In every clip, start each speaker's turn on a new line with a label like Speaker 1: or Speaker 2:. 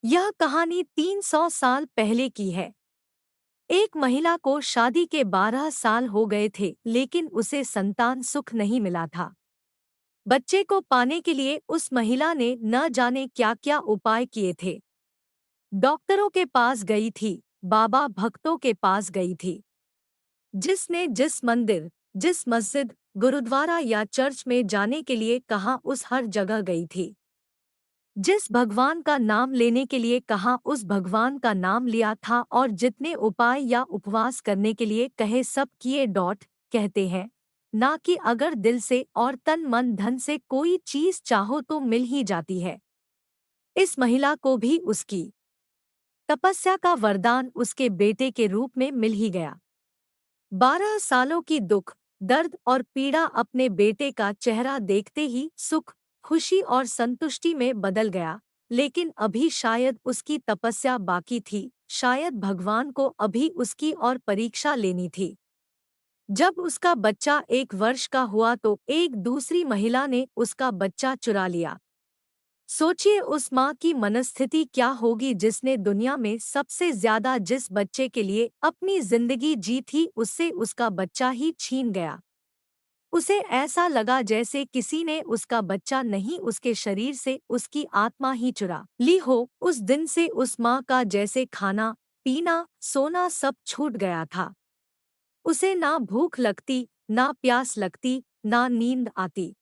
Speaker 1: यह कहानी 300 साल पहले की है। एक महिला को शादी के 12 साल हो गए थे, लेकिन उसे संतान सुख नहीं मिला था। बच्चे को पाने के लिए उस महिला ने न जाने क्या क्या उपाय किए थे। डॉक्टरों के पास गई थी, बाबा भक्तों के पास गई थी। जिसने जिस मंदिर, जिस मस्जिद, गुरुद्वारा या चर्च में जाने के लिए कहा, उस हर जगह गई थी। जिस भगवान का नाम लेने के लिए कहा, उस भगवान का नाम लिया था, और जितने उपाय या उपवास करने के लिए कहे, सब किए। कहते हैं ना कि अगर दिल से और तन मन धन से कोई चीज चाहो तो मिल ही जाती है। इस महिला को भी उसकी तपस्या का वरदान उसके बेटे के रूप में मिल ही गया। 12 सालों की दुख, दर्द और पीड़ा अपने बेटे का चेहरा देखते ही सुख, खुशी और संतुष्टि में बदल गया। लेकिन अभी शायद उसकी तपस्या बाकी थी, शायद भगवान को अभी उसकी और परीक्षा लेनी थी। जब उसका बच्चा 1 वर्ष का हुआ तो एक दूसरी महिला ने उसका बच्चा चुरा लिया। सोचिए उस माँ की मनस्थिति क्या होगी जिसने दुनिया में सबसे ज्यादा जिस बच्चे के लिए अपनी जिंदगी जी थी, उससे उसका बच्चा ही छीन गया। उसे ऐसा लगा जैसे किसी ने उसका बच्चा नहीं, उसके शरीर से उसकी आत्मा ही चुरा ली हो। उस दिन से उस माँ का जैसे खाना, पीना, सोना सब छूट गया था। उसे ना भूख लगती, ना प्यास लगती, ना नींद आती।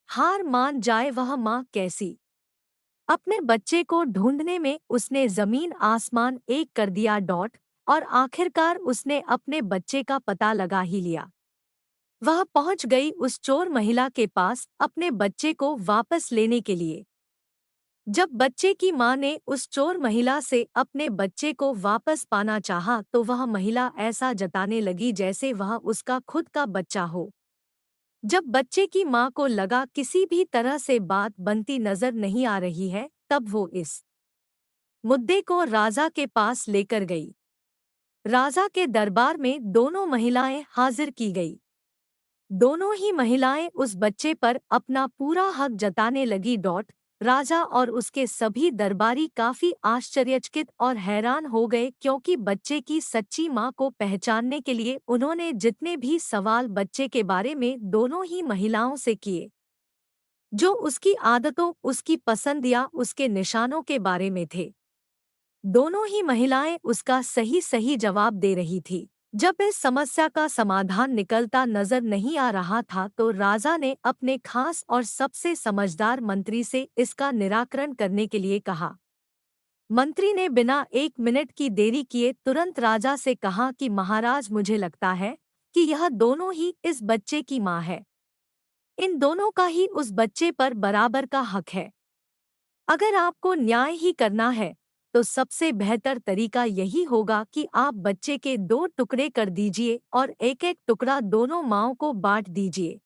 Speaker 1: हार मान जाए वह माँ कैसी। अपने बच्चे को ढूंढने में उसने जमीन आसमान एक कर दिया। और आखिरकार उसने अपने बच्चे का पता लगा ही लिया। वह पहुंच गई उस चोर महिला के पास अपने बच्चे को वापस लेने के लिए। जब बच्चे की मां ने उस चोर महिला से अपने बच्चे को वापस पाना चाहा, तो वह महिला ऐसा जताने लगी जैसे वह उसका खुद का बच्चा हो। जब बच्चे की मां को लगा किसी भी तरह से बात बनती नजर नहीं आ रही है, तब वो इस मुद्दे को राजा के पास लेकर गई। राजा के दरबार में दोनों महिलाएं हाजिर की गई। दोनों ही महिलाएं उस बच्चे पर अपना पूरा हक जताने लगी। राजा और उसके सभी दरबारी काफी आश्चर्यचकित और हैरान हो गए, क्योंकि बच्चे की सच्ची मां को पहचानने के लिए उन्होंने जितने भी सवाल बच्चे के बारे में दोनों ही महिलाओं से किए, जो उसकी आदतों, उसकी पसंद या उसके निशानों के बारे में थे, दोनों ही महिलाएं उसका सही सही जवाब दे रही थी। जब इस समस्या का समाधान निकलता नजर नहीं आ रहा था, तो राजा ने अपने खास और सबसे समझदार मंत्री से इसका निराकरण करने के लिए कहा। मंत्री ने बिना 1 मिनट की देरी किए तुरंत राजा से कहा कि महाराज, मुझे लगता है कि यह दोनों ही इस बच्चे की मां है। इन दोनों का ही उस बच्चे पर बराबर का हक है। अगर आपको न्याय ही करना है, तो सबसे बेहतर तरीका यही होगा कि आप बच्चे के 2 टुकड़े कर दीजिए और एक एक टुकड़ा दोनों माँओं को बांट दीजिए।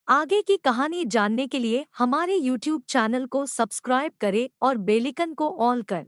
Speaker 1: आगे की कहानी जानने के लिए हमारे YouTube चैनल को सब्सक्राइब करें और बेल आइकन को ऑल कर